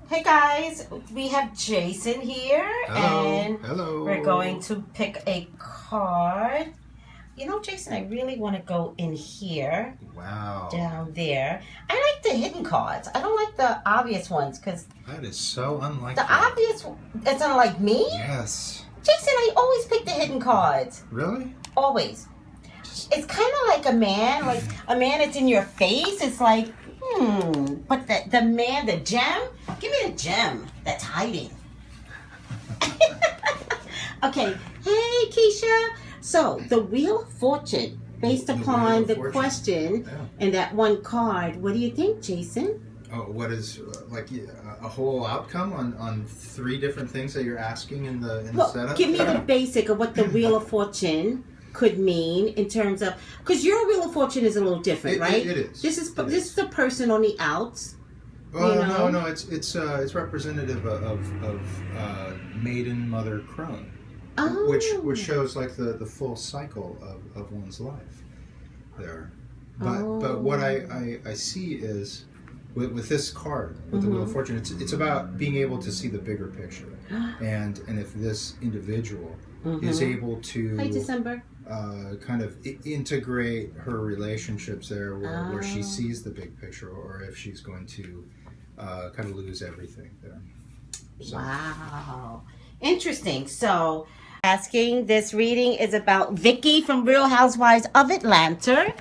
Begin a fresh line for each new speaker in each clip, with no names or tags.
Hey guys, we have Jason here.
Hello.
And
Hello.
we're going to pick a card. You know, Jason, I really want to go in here.
Wow.
Down there. I like the hidden cards. I don't like the obvious ones because
that is so unlike
the obvious. It's unlike me.
Yes.
Jason, I always pick the hidden cards.
Really?
Always. It's kind of like a man that's in your face. It's like, but the man, the gem, give me the gem that's hiding. Okay, hey Keisha. So the Wheel of Fortune, based upon the question and that one card, what do you think, Jason?
Oh, what is like a whole outcome on three different things that you're asking in the setup?
Give me the basic of what the Wheel of Fortune could mean in terms of, because your Wheel of Fortune is a little different, right?
It is.
This is the person on the outs.
Well, no, it's representative of maiden mother crone, which shows like the full cycle of one's life there. But what I see is with this card, with the Wheel of Fortune, it's about being able to see the bigger picture, and if this individual is able to
Hi, December.
kind of integrate her relationships there where she sees the big picture, or if she's going to kind of lose everything there. So.
Wow. Interesting. So, asking this reading is about Vicki from Real Housewives of Atlanta.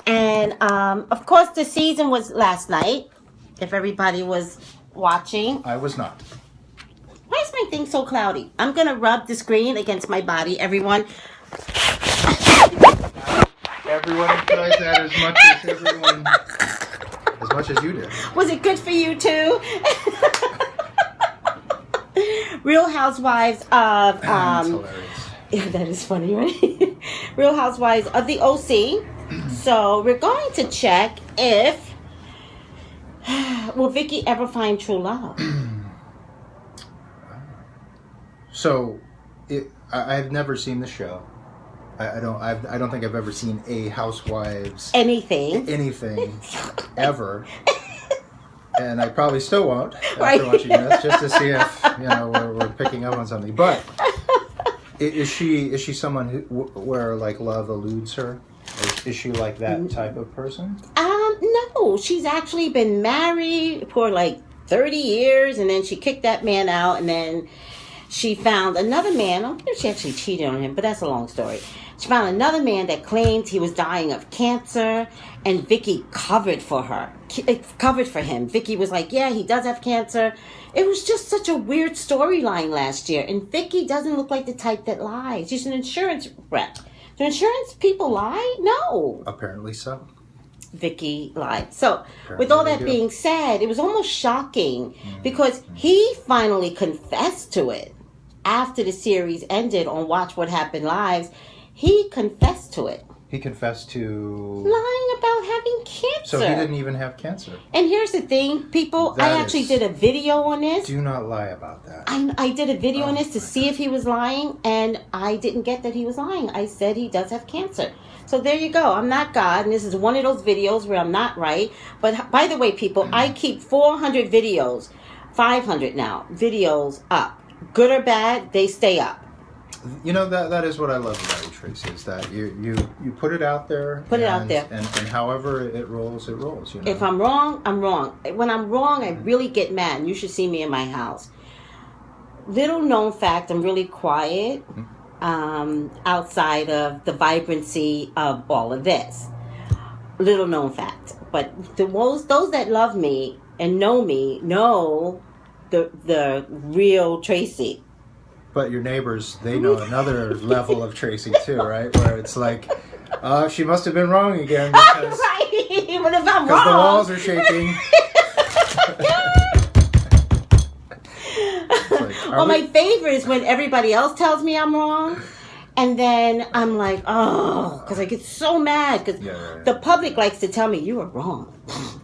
And, of course, the season was last night, if everybody was watching.
I was not.
Why is my thing so cloudy? I'm going to rub the screen against my body, everyone.
Everyone enjoys that as much as you did.
Was it good for you too? Real Housewives of
That's hilarious.
Yeah, that is funny, right? Real Housewives of the OC. So we're going to check if will Vicki ever find true love?
So, I've never seen the show. I don't think I've ever seen a Housewives
anything
ever, and I probably still won't after
Right.
watching this, just to see if we're picking up on something. But is she someone where like love eludes her? Is she like that type of person?
No, she's actually been married for like 30 years, and then she kicked that man out, and then she found another man. I don't think she actually cheated on him, but that's a long story. She found another man that claimed he was dying of cancer, and Vicki covered for him. Vicki was like, yeah, he does have cancer. It was just such a weird storyline last year, and Vicki doesn't look like the type that lies. She's an insurance rep. Do insurance people lie? No.
Apparently so.
Vicki lied. So, with all that being said, it was almost shocking because he finally confessed to it after the series ended on Watch What Happened Live. He confessed to it.
He confessed to
lying about having cancer.
So he didn't even have cancer.
And here's the thing, people. I actually did a video on this.
Do not lie about that.
I did a video on this to see if he was lying, and I didn't get that he was lying. I said he does have cancer. So there you go. I'm not God, and this is one of those videos where I'm not right. But by the way, people, I keep 400 videos, 500 now, videos up. Good or bad, they stay up.
You know, that is what I love about you, Tracey, is that you put it out there.
Put it out there.
And however it rolls, it rolls. You know?
If I'm wrong, I'm wrong. When I'm wrong, I really get mad. And you should see me in my house. Little known fact, I'm really quiet outside of the vibrancy of all of this. Little known fact. But those that love me and know me know the real Tracey.
But your neighbors, they know another level of Tracey too, right? Where it's like, she must have been wrong again because
right. What if I'm wrong?
Because the walls are shaking.
Well, my favorite is when everybody else tells me I'm wrong. And then I'm like, oh, because I get so mad. Because the public likes to tell me, you were wrong.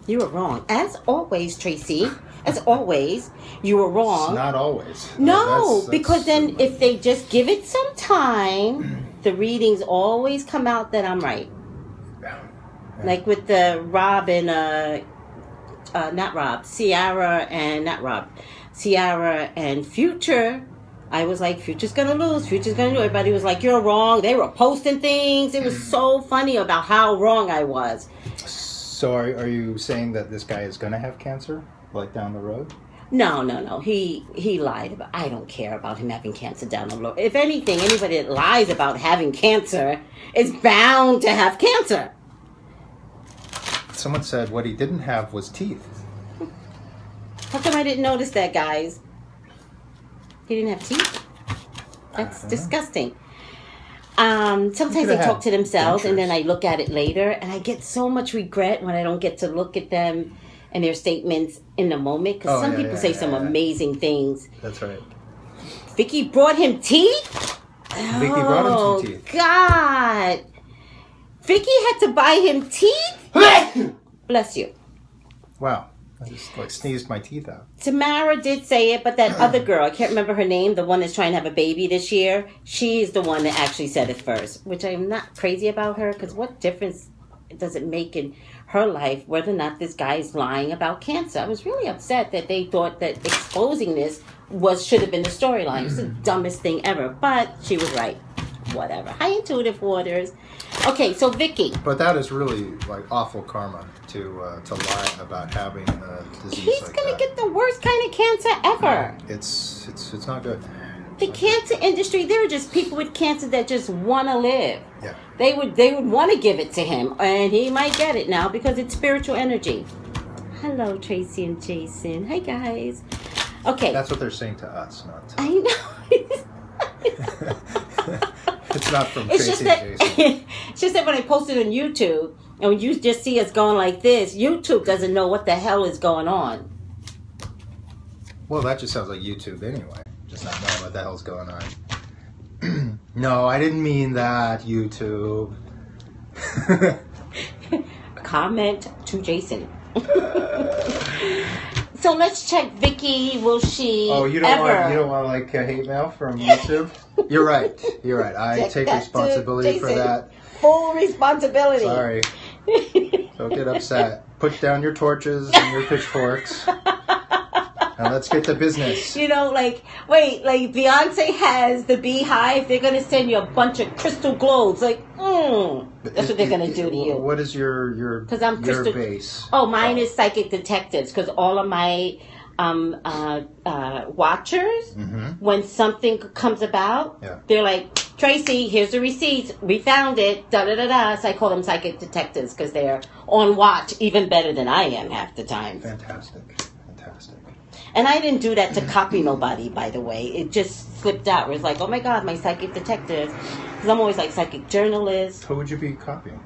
You were wrong. As always, Tracey. As always, you were wrong.
It's not always.
No, because then if they just give it some time, the readings always come out that I'm right. Like with the Rob and Ciara and Future. I was like, Future's gonna lose. Future's gonna lose. Everybody was like, you're wrong. They were posting things. It was so funny about how wrong I was.
So are you saying that this guy is gonna have cancer, like down the road?
No. He lied about. I don't care about him having cancer down the road. If anything, anybody that lies about having cancer is bound to have cancer.
Someone said what he didn't have was teeth.
How come I didn't notice that, guys? He didn't have teeth. That's disgusting. Sometimes they talk to themselves, and then I look at it later, and I get so much regret when I don't get to look at them and their statements in the moment. Because some people say some amazing things.
That's right.
Vicki brought him teeth?
Vicki brought him some teeth.
God. Vicki had to buy him teeth? Bless you.
Wow. I just sneezed my teeth out.
Tamara did say it, but that other girl, I can't remember her name, the one that's trying to have a baby this year, she's the one that actually said it first, which I'm not crazy about her, because what difference does it make in her life whether or not this guy is lying about cancer? I was really upset that they thought that exposing this should have been the storyline. It's the dumbest thing ever, but she was right. Whatever. Hi, Intuitive Waters. Okay, so Vicki.
But that is really like awful karma to lie about having a disease
He's
like
gonna
that.
get the worst kind of cancer ever.
It's not good.
The cancer industry, there are just people with cancer that just want to live.
Yeah.
They would want to give it to him, and he might get it now because it's spiritual energy. Hello, Tracey and Jason. Hi, guys. Okay.
That's what they're saying to us, not to...
I know.
It's not from
It's
Tracey
just that,
and Jason.
it's just that when I post it on YouTube, and when you just see us going like this, YouTube doesn't know what the hell is going on.
Well, that just sounds like YouTube anyway. Just not knowing what the hell's going on. No, I didn't mean that, YouTube.
Comment to Jason. So let's check Vicki. Will she?
Oh, you don't want like hate mail from YouTube? You're right. I take responsibility for that.
Full responsibility.
Sorry. Don't get upset. Put down your torches and your pitchforks. And let's get to business.
Like Beyonce has the beehive. They're gonna send you a bunch of crystal globes. That's what they're gonna do to you.
What is your base?
Oh, mine is psychic detectives, because all of my watchers, when something comes about, they're like, Tracey, here's the receipts. We found it. Da da da da. So I call them psychic detectives because they're on watch even better than I am half the time.
Fantastic.
And I didn't do that to copy nobody, by the way. It just slipped out. It was like, oh my God, my psychic detective. Because I'm always like psychic journalist.
Who would you be copying?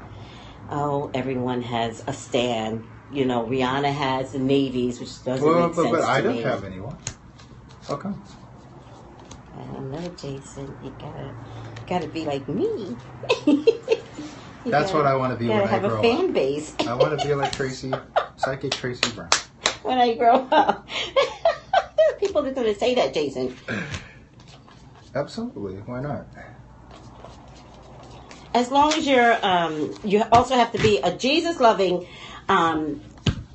Oh, everyone has a stand. Rihanna has the navies, which doesn't make sense to me.
But I don't have anyone. How come?
I don't know, Jason. You gotta be like me.
That's what I want to be when I grow up.
Gotta have a fan base.
I want to be like psychic Tracey Brown.
When I grow up. People are going to say that, Jason.
Absolutely. Why not?
As long as you also have to be a Jesus-loving...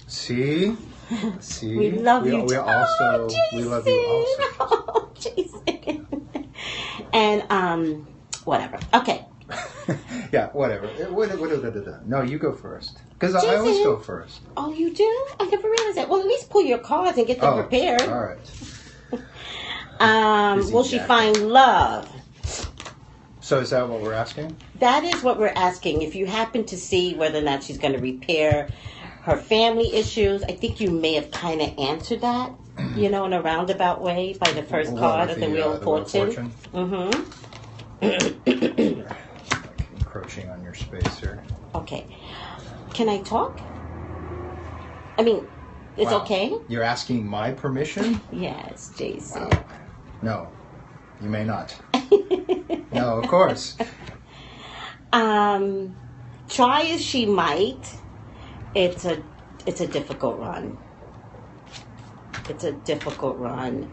See?
We love you.
We love you also.
Oh, Jason. And, whatever. Okay.
Yeah, whatever. No, you go first. Because I always go first.
Oh, you do? I never realized that. Well, at least pull your cards and get them prepared.
All right.
Will she find love?
So is that what we're asking?
That is what we're asking. If you happen to see whether or not she's going to repair her family issues, I think you may have kind of answered that, in a roundabout way by the first card of the Wheel of Fortune.
Encroaching on your space here.
Okay. Can I talk? I mean, it's okay?
You're asking my permission?
Yes, Jason.
Wow. No, you may not. No, of course.
Try as she might, it's a difficult run. It's a difficult run.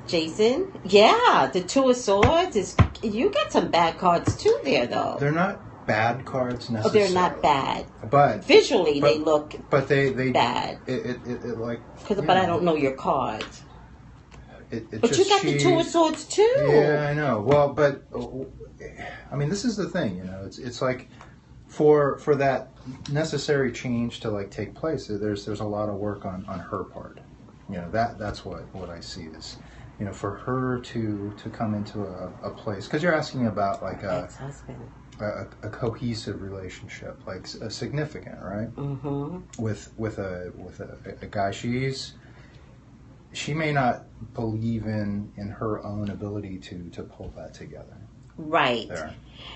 Jason? Yeah, the Two of Swords you got some bad cards too there, though.
They're not bad cards necessarily.
Oh, they're not bad.
But
visually they look.
But they
bad.
It like.
But I don't know your cards.
But
you got the Two of Swords too.
Yeah, I know. Well, but I mean, this is the thing. It's like for that necessary change to like take place. There's a lot of work on her part. That's what I see is. For her to come into a place, because you're asking about like
ex-husband.
A cohesive relationship, like a significant, right?
Mm-hmm.
With a guy, she may not believe in her own ability to pull that together.
Right.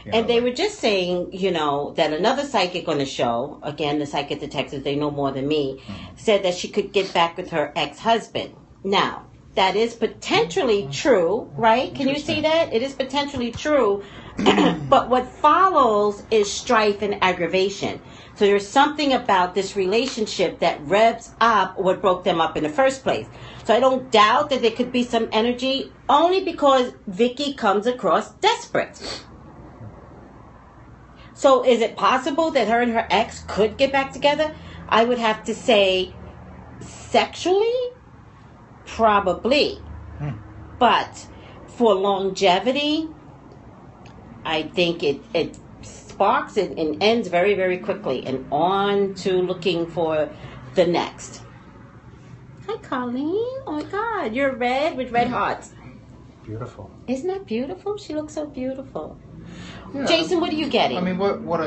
And they were just saying, that another psychic on the show, again, the psychic detectives, they know more than me, said that she could get back with her ex-husband. Now, that is potentially true, right? Can you see that? It is potentially true. But what follows is strife and aggravation. So there's something about this relationship that revs up what broke them up in the first place. So I don't doubt that there could be some energy, only because Vicki comes across desperate. So is it possible that her and her ex could get back together? I would have to say sexually, probably. But for longevity, I think it sparks and ends very, very quickly, and on to looking for the next. Hi, Colleen. Oh my God, you're red with red hearts.
Beautiful.
Isn't that beautiful? She looks so beautiful.
Yeah,
Jason, what are you getting?
I mean, what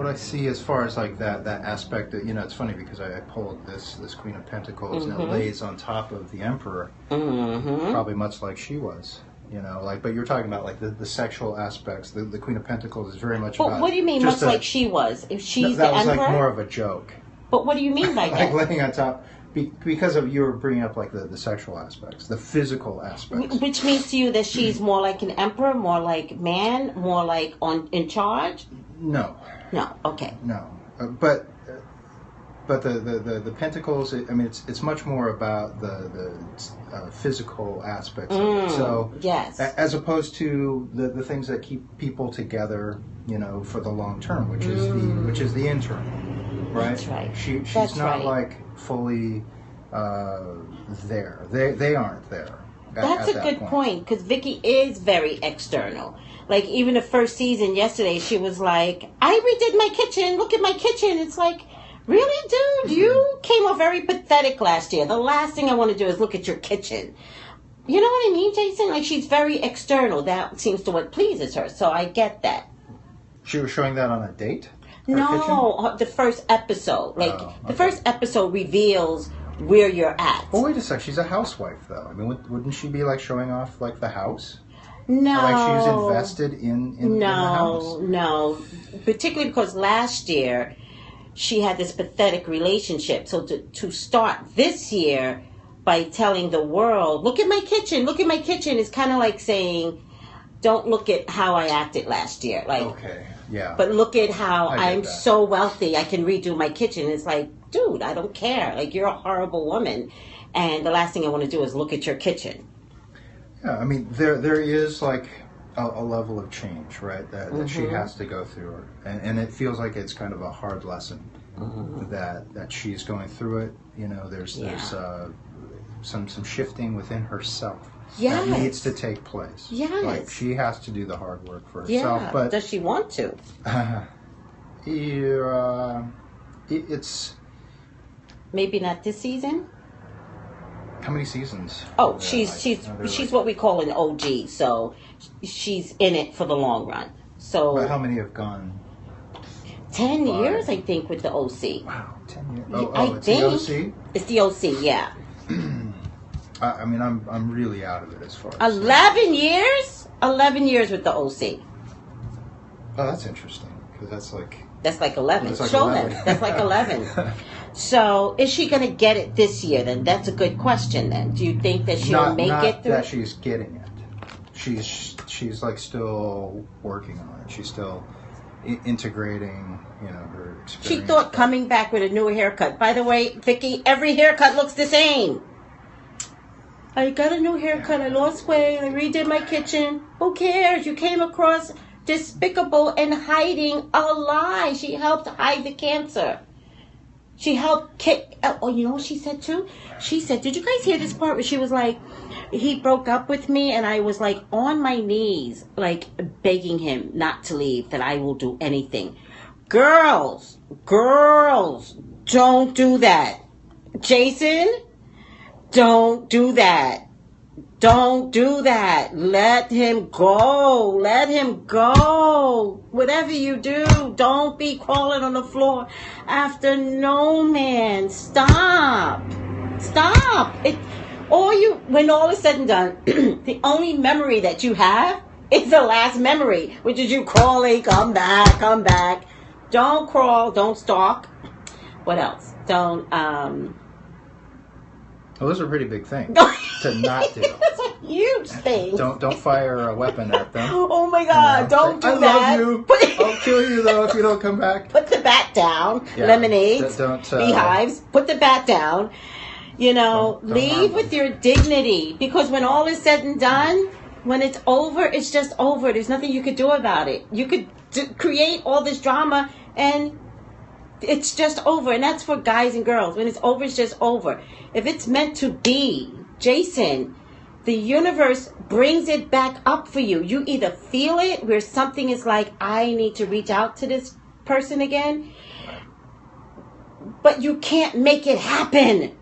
I see as far as like that aspect, it's funny because I pulled this Queen of Pentacles and it lays on top of the Emperor, probably much like she was. But you're talking about like the sexual aspects. The Queen of Pentacles is very much about.
But what do you mean, much like she was? If she's the Emperor?
That was like more of a joke.
But what do you mean by that?
Like laying on top. Because of you were bringing up like the sexual aspects, the physical aspects.
Which means to you that she's more like an emperor, more like man, more like in charge?
No.
No. Okay.
No. But the pentacles. It's much more about the physical aspects of it. So
yes,
as opposed to the things that keep people together, for the long term, which is the internal. Right?
That's right.
She's not like fully there. They aren't there.
That's a good point, because Vicki is very external. Like even the first season yesterday, she was like, "I redid my kitchen. Look at my kitchen." It's like, really, dude? You came off very pathetic last year. The last thing I want to do is look at your kitchen. You know what I mean, Jason? Like she's very external. That seems to what pleases her. So I get that.
She was showing that on a date?
No, the first episode. The first episode reveals where you're at.
Well, wait a sec. She's a housewife, though. I mean, wouldn't she be like showing off like the house?
No.
Or, like she's invested in the house?
No. Particularly because last year she had this pathetic relationship. So to start this year by telling the world, "Look at my kitchen, is kind of like saying, "Don't look at how I acted last year." Like,
okay. Yeah.
But look at how I'm so wealthy, I can redo my kitchen. It's like, dude, I don't care. Like, you're a horrible woman. And the last thing I want to do is look at your kitchen.
Yeah, I mean, there is like a level of change, right, that she has to go through. And it feels like it's kind of a hard lesson that she's going through it. There's some shifting within herself.
Yes.
That needs to take place.
Yes.
Like she has to do the hard work for herself.
Yeah.
But
does she want to?
It's
maybe not this season.
How many seasons?
Oh, she's what we call an OG. So she's in it for the long run. So.
But how many have gone?
10 years, I think, with the OC.
Wow, 10 years.
It's
the OC.
It's the OC, yeah.
I mean, I'm really out of it as far as
11 years. 11 years with the OC.
Oh, that's interesting because that's like
11.
That's like
Show
11.
them. That's like 11. So, is she going to get it this year? Then that's a good question. Then, do you think that she'll make it through?
Not that she's getting it. She's like still working on it. She's still integrating, her experience.
She thought coming back with a new haircut. By the way, Vicki, every haircut looks the same. I got a new haircut. I lost weight. I redid my kitchen. Who cares? You came across despicable and hiding a lie. She helped hide the cancer. She helped kick. Oh, you know what she said too? She said, did you guys hear this part where she was like, he broke up with me and I was like on my knees, like begging him not to leave, that I will do anything. Girls, don't do that. Jason, don't do that. Don't do that. Let him go. Let him go. Whatever you do, don't be crawling on the floor after no man. Stop. When all is said and done, the only memory that you have is the last memory, which is you crawling, come back. Don't crawl, don't stalk. What else? Don't,
Well, those are pretty big things to not do.
That's a huge thing.
Don't fire a weapon at them.
Oh my God! Don't do
I
that.
I love you. I'll kill you though if you don't come back.
Put the bat down. Yeah. Lemonades, beehives. Put the bat down. Don't leave with your dignity, because when all is said and done, when it's over, it's just over. There's nothing you could do about it. You could create all this drama and it's just over. And that's for guys and girls. When it's over, it's just over. If it's meant to be, Jason, the universe brings it back up for you. You either feel it where something is like, I need to reach out to this person again, but you can't make it happen.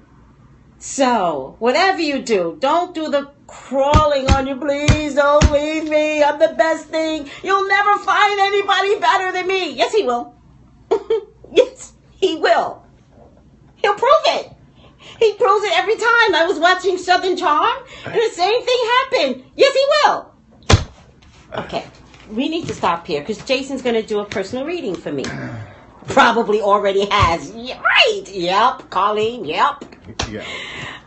So whatever you do, don't do the crawling on you. Please don't leave me. I'm the best thing. You'll never find anybody better than me. Yes, he will. Yes, he will. He'll prove it. He proves it every time. I was watching Southern Charm, and the same thing happened. Yes, he will. Okay, we need to stop here, because Jason's going to do a personal reading for me. Probably already has. Right. Yep. Colleen. Yep.
Yeah.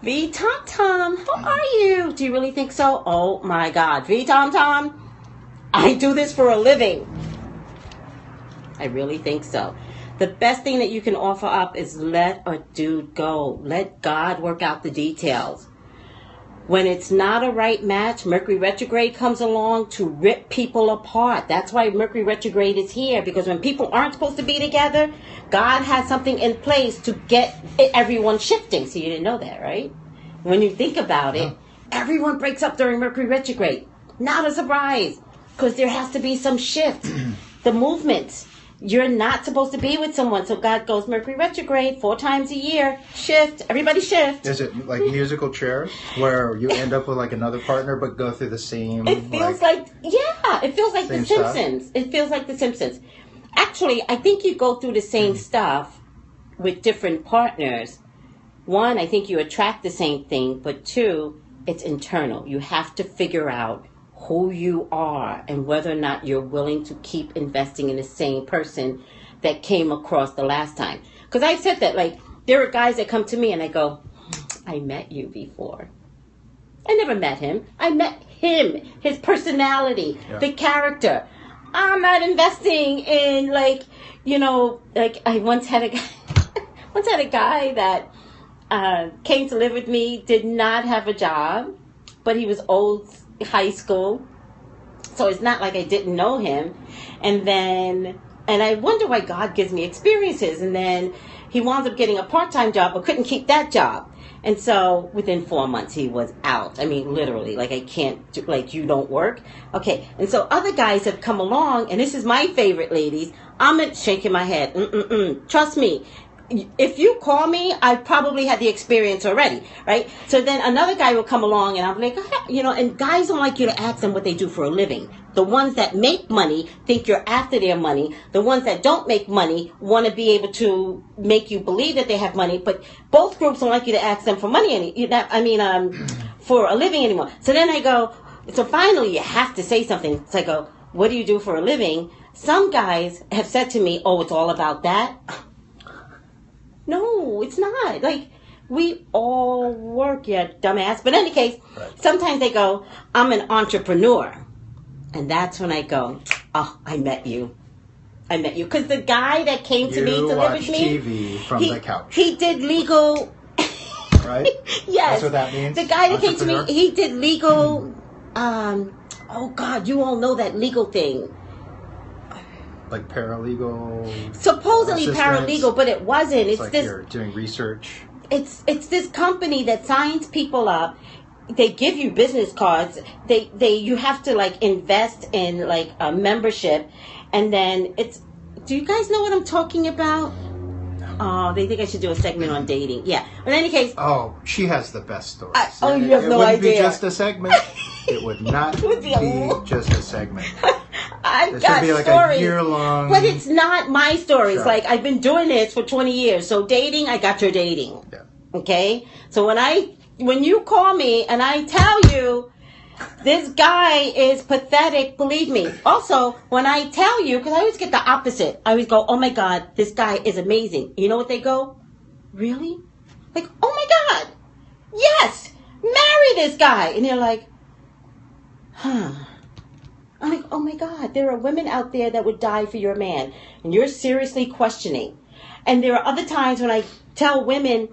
V Tom Tom, how are you? Do you really think so? Oh my God. V Tom Tom, I do this for a living. I really think so. The best thing that you can offer up is let a dude go. Let God work out the details. When it's not a right match, Mercury retrograde comes along to rip people apart. That's why Mercury retrograde is here, because when people aren't supposed to be together, God has something in place to get everyone shifting. So you didn't know that, right? When you think about it, everyone breaks up during Mercury retrograde. Not a surprise, because there has to be some shift. The movements. You're not supposed to be with someone. So God goes Mercury retrograde 4 times a year. Shift. Everybody shift.
Is it like musical chairs where you end up with like another partner but go through the same...
It feels like it feels like The Simpsons. Stuff? It feels like The Simpsons. Actually, I think you go through the same stuff with different partners. 1, I think you attract the same thing. But 2, it's internal. You have to figure out who you are and whether or not you're willing to keep investing in the same person that came across the last time. Because I said that, like, there are guys that come to me and I go, I met you before. I never met him. I met him, his personality, the character. I'm not investing in, like, I once had a guy that came to live with me, did not have a job, but he was old high school, so it's not like I didn't know him. And I wonder why God gives me experiences. And then he wound up getting a part-time job but couldn't keep that job, and so within 4 months he was out. I mean, literally, like, I can't do, like, you don't work. Okay. And so other guys have come along, and this is my favorite, ladies. I'm shaking my head. Trust me, if you call me, I probably had the experience already, right? So then another guy will come along and I'm like, and guys don't like you to ask them what they do for a living. The ones that make money think you're after their money. The ones that don't make money want to be able to make you believe that they have money, but both groups don't like you to ask them for money for a living anymore. So then I go, so finally you have to say something. So I go, what do you do for a living? Some guys have said to me, oh, it's all about that. No, it's not. Like, we all work, you dumbass. But in any case, sometimes they go, I'm an entrepreneur. And that's when I go, oh, I met you. Because the guy that came to me to live with me.
TV from the couch.
He did legal.
Right?
Yes.
That's what that means?
The guy that came to me, he did legal. Oh, God, you all know that legal thing.
like paralegal.
Supposedly
assistants.
paralegal, but it wasn't.
It's like you're doing research.
It's this company that signs people up. They give you business cards. You have to like invest in like a membership, and then it's. Do you guys know what I'm talking about? Oh, they think I should do a segment on dating. Yeah. In any case.
Oh, she has the best stories.
You have no idea. It
wouldn't be just a segment. It would not be just a segment.
I've
It
got
should be like
stories,
a year-long.
but it's not my stories.
Sure.
Like I've been doing this for 20 years. So dating, I got your dating.
Yeah.
Okay. So when you call me and I tell you this guy is pathetic, believe me. Also, when I tell you, because I always get the opposite. I always go, oh my God, this guy is amazing. You know what they go? Really? Like, oh my God, yes, marry this guy. And they're like, huh. I'm like, oh my God, there are women out there that would die for your man. And you're seriously questioning. And there are other times when I tell women,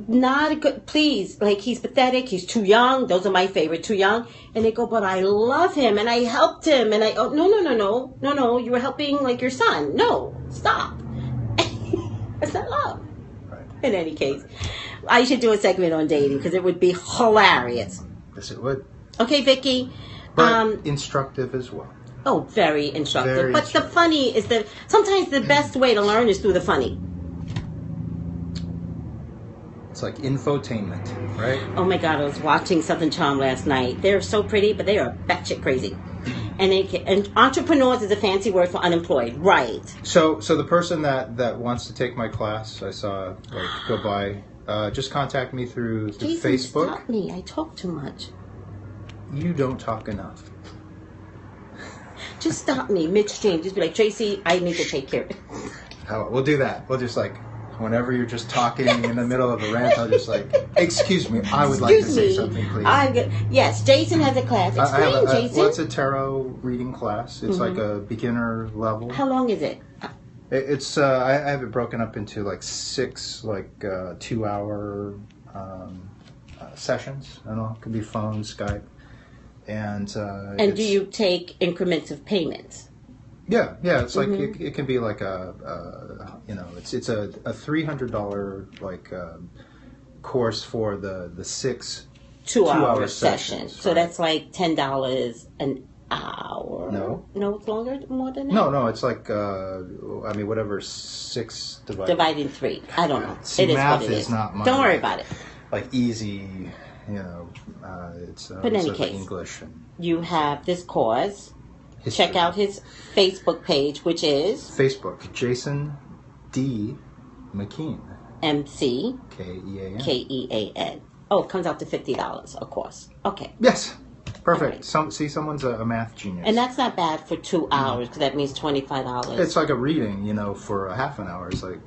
not a good, please, like he's pathetic, he's too young. Those are my favorite, too young. And they go, but I love him and I helped him. And no, you were helping like your son. No, stop. That's not love.
Right.
In any case, I should do a segment on dating because it would be hilarious.
Yes, it would.
Okay, Vicki.
But instructive as well.
Oh, very instructive.
Very
but
instructive.
the funny is that sometimes the best way to learn is through the funny.
It's like infotainment, right?
Oh my God, I was watching Southern Charm last night. They're so pretty, but they are batshit crazy. And entrepreneurs is a fancy word for unemployed, right?
So the person that wants to take my class, I saw like go by. Just contact me through
Jason,
Facebook.
Stop me! I talk too much.
You don't talk enough.
Just stop me midstream. Just be like, Tracey, I need to take care of it.
We'll do that. We'll just like. Whenever you're just talking in the middle of a rant, I'll just like, excuse me, I would like to say something, please.
Yes, Jason has a class. Explain, Jason.
Well, it's a tarot reading class. It's like a beginner level.
How long is it?
It's I have it broken up into like 6 2-hour sessions. I don't know. It could be phone, Skype, and
do you take increments of payments?
Yeah. It's like it can be like it's a $300 like course for the 6
2-hour sessions.
Right.
So that's like $10 an hour.
No,
it's longer, more than that.
No, it's like whatever 6
dividing 3. I don't know.
See,
it is
math
what it
is not my,
Don't worry about it.
Like easy, it's
but in any
like
case,
English.
You have this course.
History.
Check out his Facebook page, which is
Facebook Jason D. McKean.
MC
Kean.
Kean. Oh, it comes out to $50 a course. Okay.
Yes. Perfect.
Right.
Someone's a math genius.
And that's not bad for 2 hours because that means $25.
It's like a reading, for a half an hour. It's like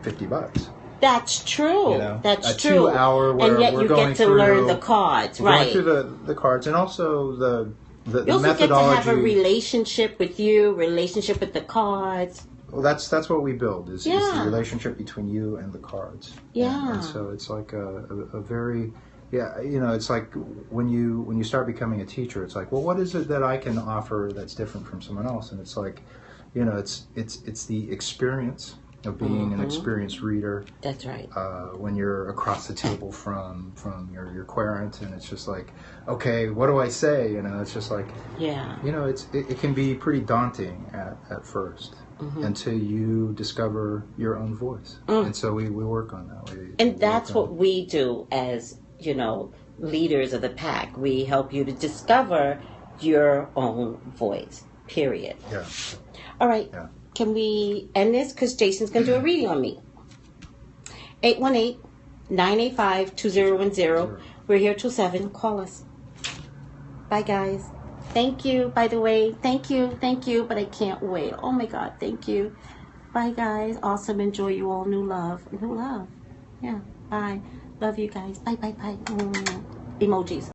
$50.
That's true. That's
a
true.
2-hour where
and yet
we're
you
going
get to
through,
learn the cards, right?
Going through the cards and also the
you also
methodology.
get to have a relationship with you, relationship with the cards.
Well, that's what we build is the relationship between you and the cards.
Yeah.
And so it's like a very it's like when you start becoming a teacher, it's like, well, what is it that I can offer that's different from someone else? And it's like, it's the experience of being an experienced reader.
That's right.
When you're across the table from your querent, and it's just like, okay, what do I say? It's just like, it can be pretty daunting at first until you discover your own voice. And so we work on that.
And that's what we do as, leaders of the pack. We help you to discover your own voice, period.
Yeah.
All right.
Yeah.
Can we end this? Because Jason's going to do a reading on me. 818-985-2010. We're here till 7. Call us. Bye, guys. Thank you, by the way. Thank you. But I can't wait. Oh, my God. Thank you. Bye, guys. Awesome. Enjoy you all. New love. Yeah. Bye. Love you guys. Bye. Emojis.